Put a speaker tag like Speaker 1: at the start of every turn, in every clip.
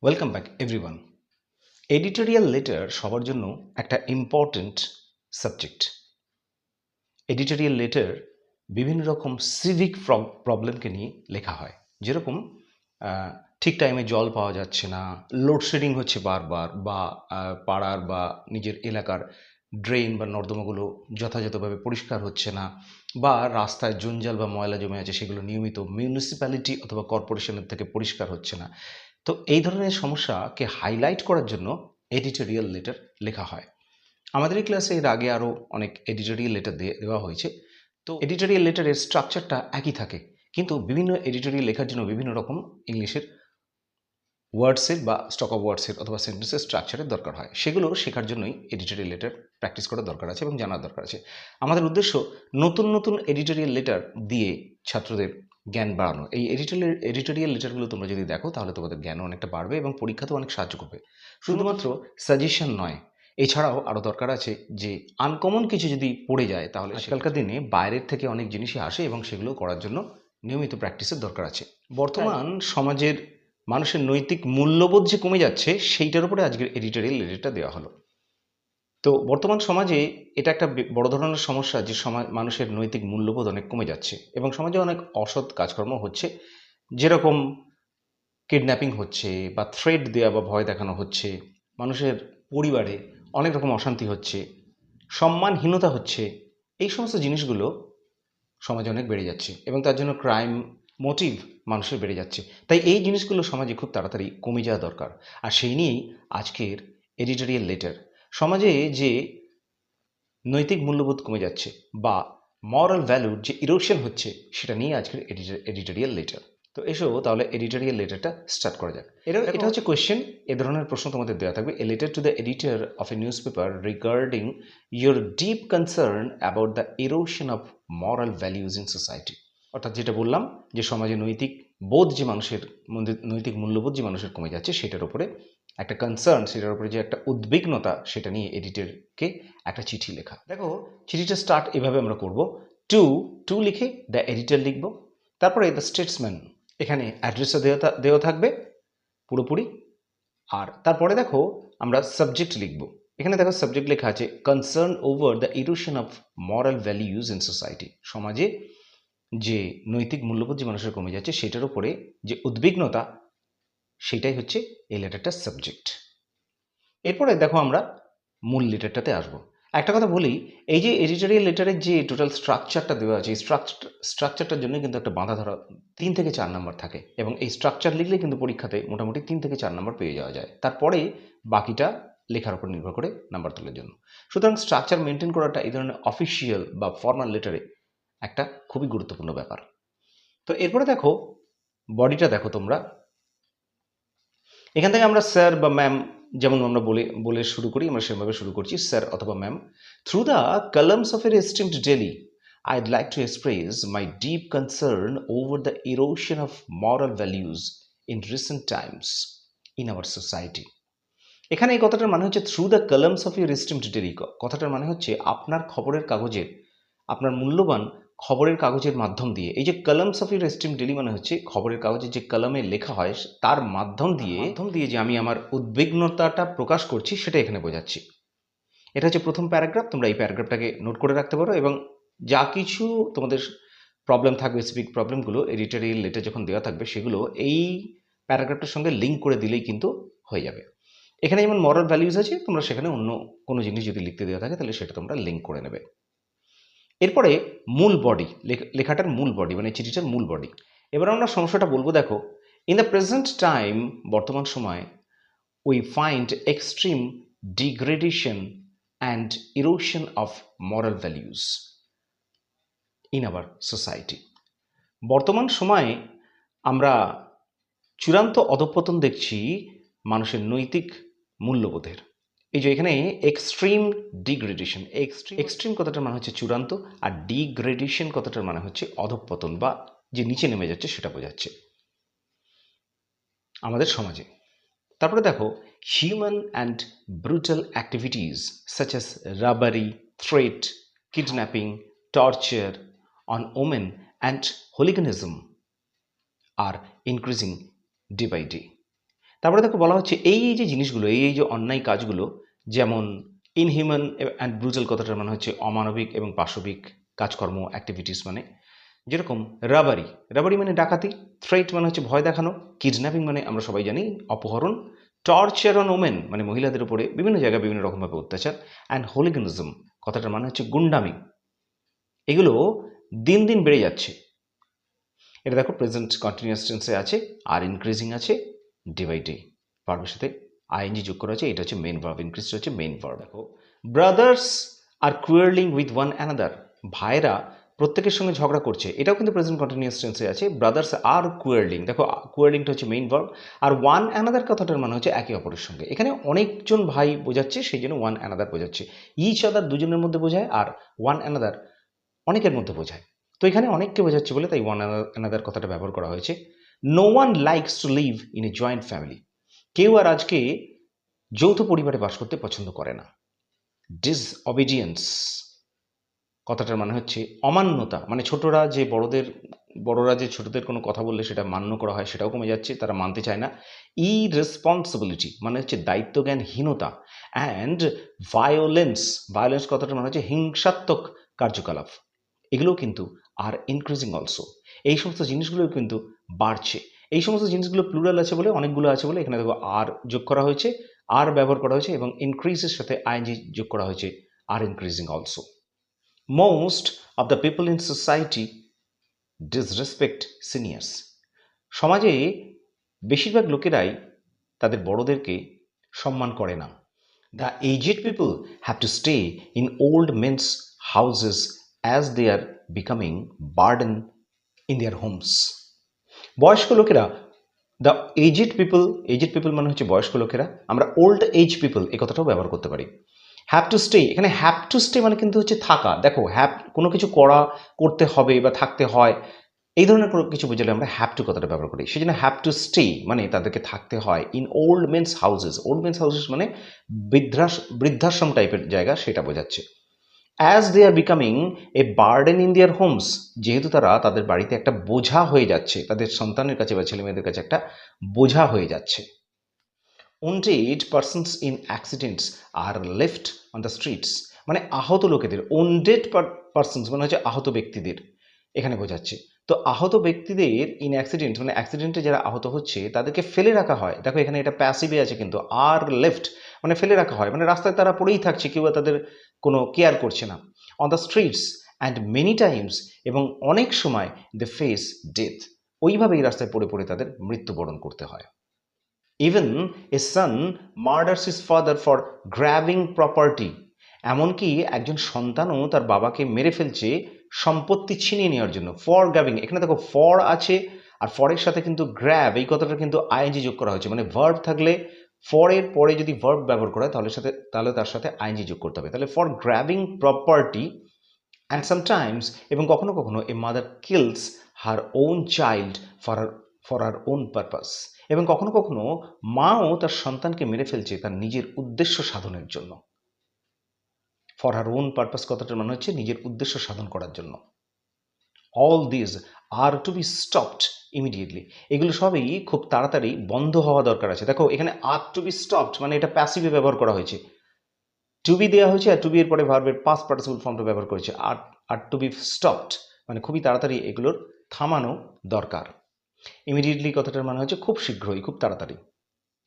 Speaker 1: Welcome back everyone. Editorial letter সবার জন্য একটা ইম্পর্ট্যান্ট সাবজেক্ট। এডিটোরিয়াল লেটার বিভিন্ন রকম সিভিক প্রবলেমকে নিয়ে লেখা হয়, যেরকম ঠিক টাইমে জল পাওয়া যাচ্ছে না, লোডশেডিং হচ্ছে বারবার, বা পাড়ার বা নিজের এলাকার ড্রেন বা নর্দমাগুলো যথাযথভাবে পরিষ্কার হচ্ছে না, বা রাস্তায় জঞ্জাল বা ময়লা জমে আছে সেগুলো নিয়মিত মিউনিসিপ্যালিটি অথবা কর্পোরেশনের থেকে পরিষ্কার হচ্ছে না। তো এই ধরনের সমস্যাকে হাইলাইট করার জন্য এডিটোরিয়াল লেটার লেখা হয়। আমাদের এই ক্লাসে এর আগে আরও অনেক এডিটোরিয়াল লেটার দেওয়া হয়েছে। তো এডিটোরিয়াল লেটারের স্ট্রাকচারটা একই থাকে, কিন্তু বিভিন্ন এডিটোরিয়াল লেখার জন্য বিভিন্ন রকম ইংলিশের ওয়ার্ডসের বা স্টক অফ ওয়ার্ডসের অথবা সেন্টেন্সের স্ট্রাকচারের দরকার হয়। সেগুলো শেখার জন্যই এডিটোরিয়াল লেটার প্র্যাকটিস করার দরকার আছে এবং জানার দরকার আছে। আমাদের উদ্দেশ্য নতুন নতুন এডিটোরিয়াল লেটার দিয়ে ছাত্রদের জ্ঞান বাড়ানো। এই এডিটোরিয়াল লেটারগুলো তোমরা যদি দেখো তাহলে তোমাদের জ্ঞানও অনেকটা বাড়বে এবং পরীক্ষাতেও অনেক সাহায্য করবে। শুধুমাত্র সাজেশন নয়, এছাড়াও আরও দরকার আছে যে আনকমন কিছু যদি পড়ে যায় তাহলে আজকালকার দিনে বাইরের থেকে অনেক জিনিসই আসে এবং সেগুলো করার জন্য নিয়মিত প্র্যাকটিসের দরকার আছে। বর্তমান সমাজের মানুষের নৈতিক মূল্যবোধ যে কমে যাচ্ছে সেইটার উপরে আজকের এডিটোরিয়াল লেটারটা দেওয়া হলো। তো বর্তমান সমাজে এটা একটা বড় ধরনের সমস্যা যে মানুষের নৈতিক মূল্যবোধ অনেক কমে যাচ্ছে এবং সমাজে অনেক অসৎ কাজকর্ম হচ্ছে, যেরকম কিডন্যাপিং হচ্ছে বা থ্রেট দেওয়া বা ভয় দেখানো হচ্ছে, মানুষের পরিবারে অনেক রকম অশান্তি হচ্ছে, সম্মানহীনতা হচ্ছে। এই সমস্ত জিনিসগুলো সমাজে অনেক বেড়ে যাচ্ছে এবং তার জন্য ক্রাইম মোটিভ মানুষের বেড়ে যাচ্ছে। তাই এই জিনিসগুলো সমাজে খুব তাড়াতাড়ি কমে যাওয়া দরকার। আর সেই নিয়েই আজকের এডিটোরিয়াল লেটার। সমাজে যে নৈতিক মূল্যবোধ কমে যাচ্ছে বা মরাল ভ্যালুর যে ইরোশন হচ্ছে সেটা নিয়ে আজকের এডিটোরিয়াল লেটার। তো এসো তাহলে এডিটোরিয়াল লেটারটা স্টার্ট করা যাক। এটা হচ্ছে কোয়েশ্চেন। এ ধরনের প্রশ্ন তোমাদের দেওয়া থাকবে। A letter to the editor of A news paper regarding your deep concern about the erosion of moral values in society. অর্থাৎ যেটা বললাম যে সমাজে নৈতিক বোধ যে মানুষের মধ্যে, নৈতিক মূল্যবোধ যে মানুষের কমে যাচ্ছে সেটার উপরে একটা কনসার্ন, সেটার উপরে যে একটা উদ্বিগ্নতা, সেটা নিয়ে এডিটরকে একটা চিঠি লেখা। দেখো, চিঠিটা স্টার্ট এভাবে আমরা করব। টু লিখে দ্য এডিটর লিখব, তারপরে দ্য স্টেটসম্যান, এখানে অ্যাড্রেসটা দেওয়া থাকবে পুরোপুরি। আর তারপরে দেখো আমরা সাবজেক্ট লিখব। এখানে দেখো সাবজেক্ট লেখা আছে concern over the erosion of moral values in society. সমাজে যে নৈতিক মূল্যবোধ যে মানুষের কমে যাচ্ছে সেটার উপরে যে উদ্বিগ্নতা, সেটাই হচ্ছে এই লেটারটার সাবজেক্ট। এরপরে দেখো আমরা মূল লেটারটাতে আসবো। একটা কথা বলি, এই যে এডিটোরিয়াল লেটারের যে টোটাল স্ট্রাকচারটা দেওয়া আছে, এই স্ট্রাকচারটার জন্য কিন্তু একটা বাঁধা ধরা 3 থেকে 4 নাম্বার থাকে এবং এই স্ট্রাকচার লিখলে কিন্তু পরীক্ষাতে মোটামুটি 3 থেকে 4 নাম্বার পেয়ে যাওয়া যায়। তারপরে বাকিটা লেখার উপর নির্ভর করে নাম্বার তোলার জন্য। সুতরাং স্ট্রাকচার মেনটেন করাটা এই ধরনের অফিসিয়াল বা ফর্মাল লেটারে একটা খুবই গুরুত্বপূর্ণ ব্যাপার। তো এরপরে দেখো বডিটা দেখো তোমরা। এখান থেকে আমরা স্যার বা ম্যাম যেমন আমরা বলে শুরু করি, আমরা সেভাবে শুরু করছি, স্যার অথবা ma'am. Through the columns of এর esteemed daily, I'd like to express my deep concern over the erosion of moral values in recent times in our society. এখানে এই কথাটার মানে হচ্ছে through the columns of your esteemed daily. কথাটার মানে হচ্ছে আপনার খবরের কাগজের, আপনার মূল্যবান খবরের কাগজের মাধ্যম দিয়ে। এই যে columns of your esteem daily মানে হচ্ছে খবরের কাগজে যে কলমে লেখা হয় তার মাধ্যম দিয়ে যে আমি আমার উদ্বিগ্নতাটা প্রকাশ করছি সেটা এখানে বোঝাচ্ছি। এটা হচ্ছে প্রথম প্যারাগ্রাফ। তোমরা এই প্যারাগ্রাফটাকে নোট করে রাখতে পারো এবং যা কিছু তোমাদের প্রবলেম থাকবে, স্পিক প্রবলেমগুলো এডিটোরিয়াল লেটার যখন দেওয়া থাকবে সেগুলো এই প্যারাগ্রাফটার সঙ্গে লিঙ্ক করে দিলেই কিন্তু হয়ে যাবে। এখানে যেমন মরাল ভ্যালিউজ আছে, তোমরা সেখানে অন্য কোনো জিনিস যদি লিখতে দেওয়া থাকে তাহলে সেটা তোমরা লিঙ্ক করে নেবে। এরপরে মূল বডি, লেখাটার মূল বডি মানে চিঠিটার মূল বডি। এবার আমরা সমস্যাটা বলবো। দেখো, ইন দ্য প্রেজেন্ট টাইম, বর্তমান সময়, we find extreme degradation and erosion of moral values in our society. বর্তমান সময়ে আমরা চূড়ান্ত অধঃপতন দেখছি মানুষের নৈতিক মূল্যবোধের। এই যে এখানে এক্সট্রিম ডিগ্রেডেশন, এক্সট্রিম কথাটার মানে হচ্ছে চূড়ান্ত, আর ডিগ্রেডেশন কথাটার মানে হচ্ছে অধঃপতন বা যে নিচে নেমে যাচ্ছে সেটা বোঝাচ্ছে আমাদের সমাজে। তারপরে দেখো, human and brutal activities such as robbery, threat, kidnapping, torture on women and hooliganism are increasing day by day. তারপরে দেখো বলা হচ্ছে এই যে জিনিসগুলো, এই যে অন্যায় কাজগুলো, যেমন ইনহিউম্যান অ্যান্ড ব্রুজাল কথাটার মানে হচ্ছে অমানবিক এবং পাশবিক কাজকর্ম, অ্যাক্টিভিটিস, মানে যেরকম রাবারি, রাবারি মানে ডাকাতি, থ্রেট মানে হচ্ছে ভয় দেখানো, কিডন্যাপিং মানে আমরা সবাই জানি অপহরণ, টর্চার অন ওমেন মানে মহিলাদের উপরে বিভিন্ন জায়গায় বিভিন্ন রকমভাবে অত্যাচার, অ্যান্ড হোলিগানিজম কথাটার মানে হচ্ছে গুন্ডামি। এগুলো দিন দিন বেড়ে যাচ্ছে। এটা দেখো প্রেজেন্ট কন্টিনিউয়াস টেন্সে আছে, আর ইনক্রিজিং আছে, ডে বাই ডে ভার্বের সাথে আইএনজি যোগ করা আছে, এটা হচ্ছে মেইন ভার্ব, ইনক্রিজ হচ্ছে মেইন ভার্ব। দেখো brothers are quarrelling with one another, ভাইরা প্রত্যেকের সঙ্গে ঝগড়া করছে, এটাও কিন্তু প্রেজেন্ট কন্টিনিউয়াস টেন্সে আছে। ব্রাদার্স আর কুয়ারলিং, দেখো কুয়ারলিংটা হচ্ছে মেইন ভার্ব, আর ওয়ান অ্যানাদার কথাটার মানে হচ্ছে একে অপরের সঙ্গে। এখানে অনেকজন ভাই বোঝাচ্ছে, সেই জন্য ওয়ান অ্যানাদার বোঝাচ্ছে। ইচ আদার দুজনের মধ্যে বোঝায়, আর ওয়ান অ্যানাদার অনেকের মধ্যে বোঝায়। তো এখানে অনেককে বোঝাচ্ছে বলে তাই ওয়ান অ্যানাদার কথাটা ব্যবহার করা হয়েছে। No one likes to live in a joint family, কেউ আর আজকে যৌথ পরিবারে বাস করতে পছন্দ করে না। ডিসঅবিডিয়েন্স কথাটার মানে হচ্ছে অমান্যতা, মানে বড়রা যে ছোটদের কোনো কথা বললে সেটা মান্য করা হয়, সেটাও কমে যাচ্ছে, তারা মানতে চায় না। ইরেসপন্সিবিলিটি মানে হচ্ছে দায়িত্বজ্ঞানহীনতা, অ্যান্ড ভায়োলেন্স কথাটার মানে হচ্ছে হিংসাত্মক কার্যকলাপ, এগুলোও কিন্তু আর ইনক্রিজিং অলসো, এই সমস্ত জিনিসগুলো কিন্তু বাড়ছে। এই সমস্ত জিনিসগুলো প্লুরাল আছে বলে, অনেকগুলো আছে বলে এখানে দেখো আর যোগ করা হয়েছে, আর ব্যবহার করা হয়েছে, এবং ইনক্রিজের সাথে আইএনজি যোগ করা হয়েছে, আর increasing also. Most of the people in society disrespect seniors, সমাজে বেশিরভাগ লোকেরাই তাদের বড়দেরকে সম্মান করে না। The aged people have to stay in old men's houses as they are becoming burden in their homes. বয়স্ক লোকেরা, দ্য এজেড পিপল মানে হচ্ছে বয়স্ক লোকেরা, আমরা ওল্ড এজ পিপল এই কথাটাও ব্যবহার করতে পারি। হ্যাভ টু স্টে, এখানে হ্যাভ টু স্টে মানে কিন্তু হচ্ছে থাকা। দেখো কোনো কিছু করতে হবে বা থাকতে হয়, এই ধরনের কোনো কিছু বোঝালে আমরা হ্যাভ টু কথাটা ব্যবহার করি। সেই জন্য হ্যাভ টু স্টে মানে তাদেরকে থাকতে হয় in old men's houses. Old men's houses মানে বৃদ্ধাশ্রম টাইপের জায়গা, সেটা বোঝাচ্ছে। As they are becoming a burden in their homes, যেহেতু তারা তাদের বাড়িতে একটা বোঝা হয়ে যাচ্ছে, তাদের সন্তানের কাছে বা ছেলে মেয়েদের কাছে একটা বোঝা হয়ে যাচ্ছে। wounded persons in accidents are left on the streets, মানে আহত লোকেদের, wounded persons মানে হচ্ছে আহত ব্যক্তিদের এখানে বোঝাচ্ছে। তো আহত ব্যক্তিদের ইন অ্যাক্সিডেন্ট মানে অ্যাক্সিডেন্টে যারা আহত হচ্ছে তাদেরকে ফেলে রাখা হয়। দেখো এখানে এটা প্যাসিভে আছে, কিন্তু আর লেফট মানে ফেলে রাখা হয়, মানে রাস্তায় তারা পড়েই থাকছে, কেউ তাদের কোনো কেয়ার করছে না। On the streets and many Times, এবং অনেক সময় দে ফেস ডেথ, ওইভাবেই রাস্তায় পড়ে পড়ে তাদের মৃত্যুবরণ করতে হয়। Even a son murders his father for grabbing property, এমনকি একজন সন্তানও তার বাবাকে মেরে ফেলছে সম্পত্তি ছিনিয়ে নেওয়ার জন্য। ফর গ্র্যাবিং, এখানে দেখো ফর আছে, আর ফরের সাথে কিন্তু গ্র্যাব এই কথাটা কিন্তু আইএনজি যোগ করা হয়েছে, মানে ভার্ব থাকলে ফরের পরে যদি ভার্ব ব্যবহার করা হয় তাহলে তার সাথে আইএনজি যোগ করতে হবে। তাহলে for grabbing property and sometimes, এবং কখনো কখনো a mother kills her own child for her own purpose, এবং কখনো কখনো মাও তার সন্তানকে মেরে ফেলছে তার নিজের উদ্দেশ্য সাধনের জন্য। ফর হার ওন পারপাস কথাটার মানে হচ্ছে নিজের উদ্দেশ্য সাধন করার জন্য। All this are to be stopped immediately, এগুলো সবই খুব তাড়াতাড়ি বন্ধ হওয়া দরকার আছে। দেখো এখানে আর টু বি স্টপড মানে এটা প্যাসিভে ব্যবহার করা হয়েছে, টু বি দেওয়া হয়েছে, আর টু বি এর পরে ভার্বের পাস্ট পার্টিসিপল ফর্মটা ব্যবহার করেছে। আর টু বি স্টপড মানে খুবই তাড়াতাড়ি এগুলোর থামানো দরকার। ইমিডিয়েটলি কথাটার মানে হচ্ছে খুব শীঘ্রই, খুব তাড়াতাড়ি।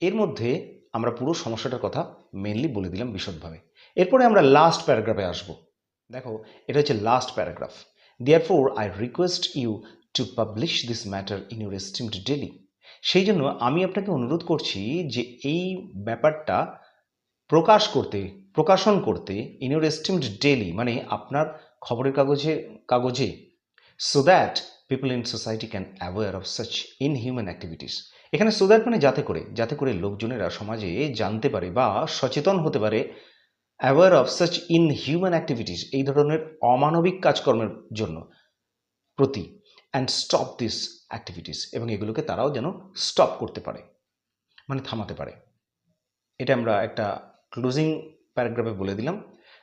Speaker 1: এর মধ্যে আমরা পুরো সমস্যাটার কথা মেনলি বলে দিলাম বিশদভাবে। এরপরে আমরা লাস্ট প্যারাগ্রাফে আসব। দেখো এটা হচ্ছে last paragraph. Therefore I request you to publish this matter in your esteemed daily, সেই জন্য আমি আপনাকে অনুরোধ করছি যে এই ব্যাপারটা প্রকাশন করতে ইন ইউর এস্টিমড ডেইলি মানে আপনার খবরের কাগজে, so that people in society can aware of such inhuman activities. এখানে সো দ্যাট মানে যাতে করে লোকজনেরা সমাজে জানতে পারে বা সচেতন হতে পারে, aware of such inhuman activities এই ধরনের অমানবিক কাজকর্মের জন্য প্রতি, অ্যান্ড স্টপ দিস অ্যাক্টিভিটিস, এবং এগুলোকে তারাও যেন স্টপ করতে পারে মানে থামাতে পারে। এটা আমরা একটা ক্লোজিং প্যারাগ্রাফে বলে দিলাম।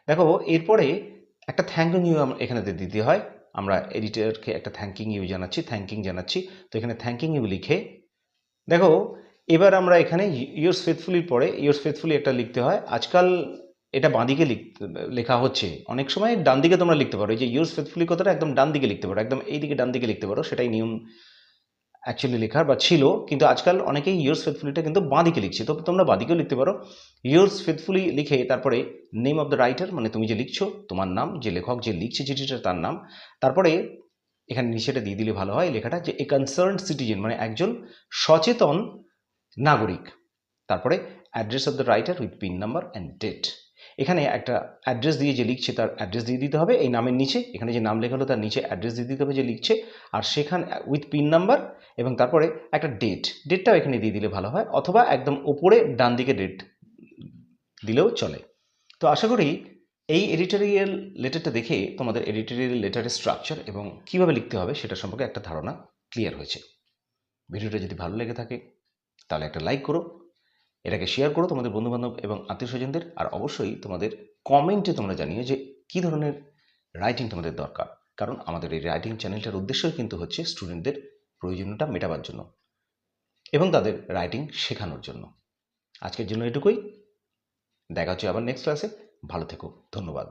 Speaker 1: দেখো এরপরে একটা থ্যাঙ্কিং ইউ এখানে দিতে হয়, আমরা এডিটরকে একটা থ্যাঙ্কিং জানাচ্ছি। তো এখানে থ্যাঙ্কিং ইউ লিখে দেখো এবার আমরা এখানে ইয়ার্স ফেথফুলির পরে ইয়ার্স ফেথফুলি একটা লিখতে হয়। আজকাল এটা বাঁদিকে লেখা হচ্ছে, অনেক সময় ডান দিকে তোমরা লিখতে পারো। এই যে ইয়ার্স ফেথফুলি কথাটা একদম ডান দিকে লিখতে পারো, একদম এই দিকে ডান দিকে লিখতে পারো, সেটাই নিয়ম অ্যাকচুয়ালি লেখার বা ছিল। কিন্তু আজকাল অনেকেই ইয়ার্স ফেথফুলিটা কিন্তু বাঁদিকে লিখছে, তো তোমরা বাঁদিকেও লিখতে পারো। ইয়ার্স ফেথফুলি লিখে তারপরে নেম অফ দ্য রাইটার, মানে তুমি যে লিখছো তোমার নাম, যে লেখক যে লিখছে চিঠিটা তার নাম, তারপরে এখানে নিচেটা দিয়ে দিলে ভালো হয় লেখাটা, যে এ কনসার্নড সিটিজেন, মানে একজন সচেতন নাগরিক। তারপরে address of the writer with pin number and date. এখানে একটা অ্যাড্রেস দিয়ে যে লিখছে তার অ্যাড্রেস দিয়ে দিতে হবে এই নামের নিচে, এখানে যে নাম লেখা হলো তার নিচে অ্যাড্রেস দিয়ে দিতে হবে যে লিখছে, আর সেখানে উইথ পিন নাম্বার, এবং তারপরে একটা ডেটটাও এখানে দিয়ে দিলে ভালো হয়, অথবা একদম ওপরে ডান দিকে ডেট দিলেও চলে। তো আশা করি এই এডিটোরিয়াল লেটারটা দেখে তোমাদের এডিটোরিয়াল লেটারের স্ট্রাকচার এবং কীভাবে লিখতে হবে সেটা সম্পর্কে একটা ধারণা ক্লিয়ার হয়েছে। ভিডিওটা যদি ভালো লেগে থাকে তাহলে একটা লাইক করো, এটাকে শেয়ার করো তোমাদের বন্ধুবান্ধব এবং আত্মীয় স্বজনদের, আর অবশ্যই তোমাদের কমেন্টে তোমরা জানিও যে কী ধরনের রাইটিং তোমাদের দরকার, কারণ আমাদের এই রাইটিং চ্যানেলটার উদ্দেশ্যই কিন্তু হচ্ছে স্টুডেন্টদের প্রয়োজনীয়তা মেটাবার জন্য এবং তাদের রাইটিং শেখানোর জন্য। আজকের জন্য এটুকুই, দেখা হচ্ছে আবার নেক্সট ক্লাসে। ভালো থেকো, ধন্যবাদ।